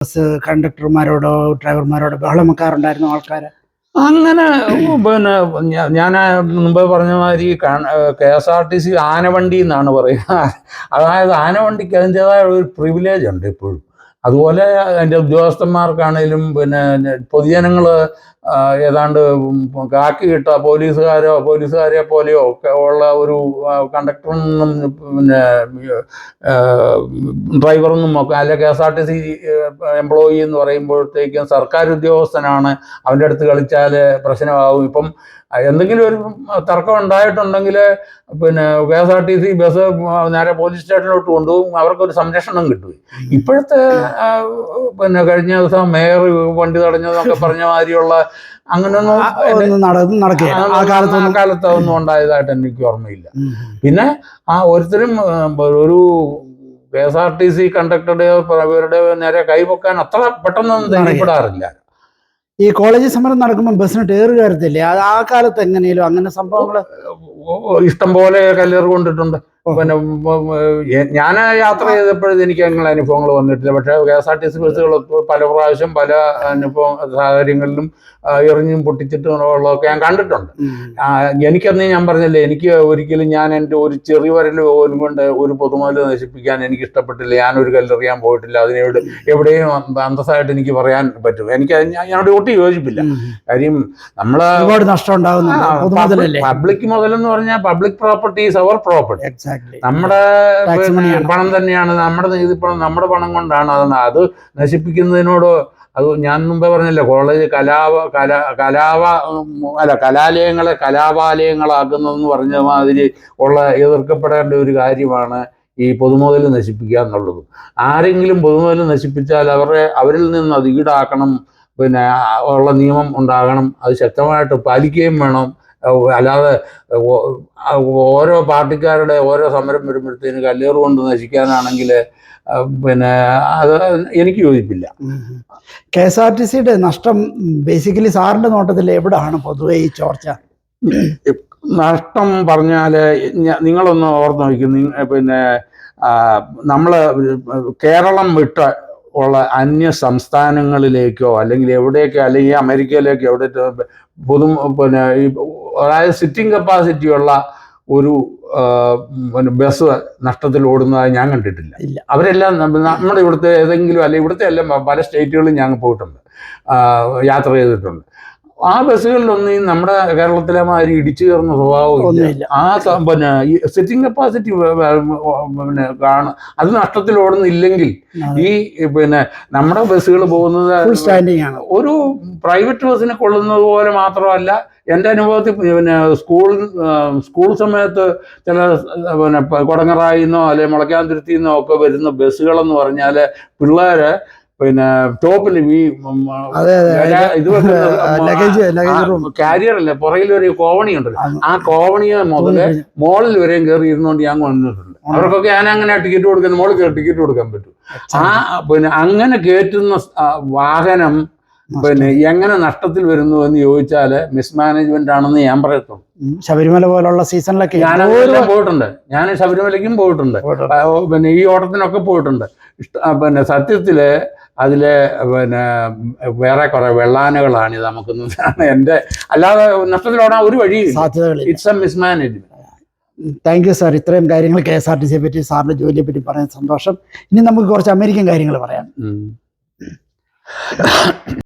Bus കണ്ടക്ടർമാരോടോ ഡ്രൈവർമാരോടോ ബഹളം വെക്കാറുണ്ടായിരുന്ന ആൾക്കാർ അങ്ങനെ പിന്നെ ഞാൻ മുമ്പ് പറഞ്ഞ മാതിരി KSRTC ആനവണ്ടി എന്നാണ് പറയുക. അതായത് ആനവണ്ടിക്ക് അതിൻ്റെതായ ഒരു പ്രിവിലേജ് ഉണ്ട് ഇപ്പോഴും. അതുപോലെ അതിൻ്റെ ഉദ്യോഗസ്ഥന്മാർക്കാണേലും പിന്നെ പൊതുജനങ്ങൾ ഏതാണ്ട് കാക്കി കിട്ട പോലീസുകാരെ പോലെയോ ഒക്കെ ഉള്ള ഒരു കണ്ടക്ടറൊന്നും പിന്നെ ഡ്രൈവറൊന്നും ഒക്കെ അല്ലെ KSRTC എംപ്ലോയി എന്ന് പറയുമ്പോഴത്തേക്കും സർക്കാർ ഉദ്യോഗസ്ഥനാണ്, അവൻ്റെ അടുത്ത് കളിച്ചാൽ പ്രശ്നമാകും. ഇപ്പം എന്തെങ്കിലും ഒരു തർക്കം ഉണ്ടായിട്ടുണ്ടെങ്കിൽ പിന്നെ KSRTC ബസ് നേരെ പോലീസ് സ്റ്റേഷനിലോട്ട് കൊണ്ടുപോകും, അവർക്കൊരു സംരക്ഷണം കിട്ടും. ഇപ്പോഴത്തെ പിന്നെ കഴിഞ്ഞ ദിവസം മേയർ വണ്ടി തടഞ്ഞതൊക്കെ പറഞ്ഞ മാതിരിയുള്ള അങ്ങനെയൊന്നും ആ കാലത്തൊന്നും ഉണ്ടായതായിട്ട് എനിക്ക് ഓർമ്മയില്ല. പിന്നെ ഒരുത്തരും ഒരു KSRTC കണ്ടക്ടറുടെയോ ഇവരുടെ നേരെ കൈപൊക്കാൻ അത്ര പെട്ടെന്നൊന്നും ധൈര്യപ്പെടാറില്ല. ഈ കോളേജ് സമരം നടക്കുമ്പോൾ ബസ്സിന് ടയർ കയറത്തില്ലേ? അത് ആ കാലത്ത് എങ്ങനെയും അങ്ങനെ സംഭവങ്ങൾ ഇഷ്ടം പോലെ കല്ലേറ് കൊണ്ടിട്ടുണ്ട്. പിന്നെ ഞാൻ യാത്ര ചെയ്തപ്പോഴും എനിക്ക് അങ്ങനെ അനുഭവങ്ങൾ വന്നിട്ടില്ല. പക്ഷേ KSRTC ബസ്സുകൾ പല പ്രാവശ്യം പല സാഹചര്യങ്ങളിലും എറിഞ്ഞും പൊട്ടിച്ചിട്ടും ഉള്ളതൊക്കെ ഞാൻ കണ്ടിട്ടുണ്ട്. എനിക്കന്ന് ഞാൻ പറഞ്ഞില്ലേ, എനിക്ക് ഒരിക്കലും ഞാൻ എൻ്റെ ഒരു ചെറിയ വരൽ പോലും കൊണ്ട് ഒരു പൊതുമുതൽ നശിപ്പിക്കാൻ എനിക്ക് ഇഷ്ടപ്പെട്ടില്ല. ഞാനൊരു കല്ലെറിയാൻ പോയിട്ടില്ല. അതിനോട് എവിടെയും അന്തസ്സായിട്ട് എനിക്ക് പറയാൻ പറ്റും. ഞാനോട് ഒട്ടും യോജിപ്പില്ല. കാര്യം നമ്മൾ ഒരുപാട് നഷ്ടം ഉണ്ടാകുന്നു. പബ്ലിക് മുതലെന്ന് പറഞ്ഞാൽ public property is our property. നമ്മുടെ പണം തന്നെയാണ്, നമ്മുടെ പണം കൊണ്ടാണ് അത് നശിപ്പിക്കുന്നതിനോട് അത് ഞാൻ മുമ്പേ പറഞ്ഞല്ലോ, കോളേജ് കലാലയങ്ങളെ കലാപാലയങ്ങളാക്കുന്നതെന്ന് പറഞ്ഞ മാതിരി ഉള്ള എതിർക്കപ്പെടേണ്ട ഒരു കാര്യമാണ് ഈ പൊതുമുതൽ നശിപ്പിക്കുക എന്നുള്ളത്. ആരെങ്കിലും പൊതുമുതൽ നശിപ്പിച്ചാൽ അവരിൽ നിന്ന് അത് ഈടാക്കണം, പിന്നെ ഉള്ള നിയമം ഉണ്ടാകണം, അത് ശക്തമായിട്ട് പാലിക്കുകയും വേണം. അല്ലാതെ ഓരോ പാർട്ടിക്കാരുടെ ഓരോ സമരം വരുമ്പോഴത്തേന് കല്ലേറ് കൊണ്ട് നശിക്കാനാണെങ്കിൽ പിന്നെ അത് എനിക്ക് യോജിപ്പില്ല. KSRTCയുടെ നഷ്ടം ബേസിക്കലി സാറിന്റെ നോട്ടത്തിൽ എവിടെയാണ് പൊതുവെ ഈ ചോർച്ച? നഷ്ടം പറഞ്ഞാൽ നിങ്ങളൊന്ന് ഓർത്ത് നോക്കും. പിന്നെ നമ്മൾ കേരളം വിട്ട് ഉള്ള അന്യ സംസ്ഥാനങ്ങളിലേക്കോ അല്ലെങ്കിൽ എവിടെയൊക്കെ, അല്ലെങ്കിൽ അമേരിക്കയിലേക്കോ എവിടെ പിന്നെ അതായത് സിറ്റിംഗ് കപ്പാസിറ്റിയുള്ള ഒരു പിന്നെ ബസ് നഷ്ടത്തിൽ ഓടുന്നതായി ഞാൻ കണ്ടിട്ടില്ല. അവരെല്ലാം നമ്മുടെ ഇവിടുത്തെ ഏതെങ്കിലും അല്ലെങ്കിൽ ഇവിടുത്തെ എല്ലാം പല സ്റ്റേറ്റുകളിലും ഞാൻ പോയിട്ടുണ്ട്, യാത്ര ചെയ്തിട്ടുണ്ട്. ആ ബസ്സുകളിലൊന്നും നമ്മുടെ കേരളത്തിലെ മാതിരി ഇടിച്ചു കയറുന്ന സ്വഭാവമില്ല. പിന്നെ ഈ സിറ്റിംഗ് കപ്പാസിറ്റി പിന്നെ അത് നഷ്ടത്തിൽ ഓടുന്നില്ലെങ്കിൽ ഈ പിന്നെ നമ്മുടെ ബസ്സുകൾ പോകുന്നത് ഒരു പ്രൈവറ്റ് ബസ്സിനെ കൊള്ളുന്നത് പോലെ മാത്രമല്ല. എൻ്റെ അനുഭവത്തിൽ പിന്നെ സ്കൂൾ സമയത്ത് ചില പിന്നെ കൊടങ്ങറായിന്നോ അല്ലെങ്കിൽ മുളയ്ക്കാന്തുരുത്തിന്നോ ഒക്കെ വരുന്ന ബസ്സുകളെന്ന് പറഞ്ഞാൽ പിള്ളേര് പിന്നെ ടോപ്പിൽ ഈ ഇത് കാരിയർ അല്ലേ, പുറകിലൊരു കോവണി ഉണ്ടല്ലോ, ആ കോവണിയെ മുതല് മോളിൽ വരെയും കയറി ഇരുന്നുകൊണ്ട് ഞാൻ വന്നിട്ടുണ്ട്. അവർക്കൊക്കെ ഞാൻ അങ്ങനെ ടിക്കറ്റ് കൊടുക്കുന്ന മോളിൽ കയറി ടിക്കറ്റ് കൊടുക്കാൻ പറ്റും. പിന്നെ അങ്ങനെ കയറ്റുന്ന വാഹനം പിന്നെ എങ്ങനെ നഷ്ടത്തിൽ വരുന്നു എന്ന് ചോദിച്ചാൽ മിസ്മാനേജ്മെന്റ് ആണെന്ന് ഞാൻ പറയത്തുള്ളൂ. ശബരിമല പോലുള്ള സീസണിലൊക്കെ ഞാനെല്ലാം പോയിട്ടുണ്ട്. ഞാൻ ശബരിമലയ്ക്കും പോയിട്ടുണ്ട്, പിന്നെ ഈ ഓട്ടത്തിനൊക്കെ പോയിട്ടുണ്ട്. പിന്നെ സത്യത്തില് അതിലെ പിന്നെ വേറെ കുറെ വെള്ളാനകളാണ് ഇത് നമുക്കൊന്നും എൻ്റെ അല്ലാതെ നഷ്ടത്തിലോടാൻ ഒരു വഴിയില്ല. It's A mismanagement. Thank you sir. ഇത്രയും കാര്യങ്ങൾ KSRTCയെ പറ്റി, സാറിന്റെ ജോലിയെ പറ്റി പറയാൻ സന്തോഷം. ഇനി നമുക്ക് കുറച്ച് അമേരിക്കൻ കാര്യങ്ങൾ പറയാം.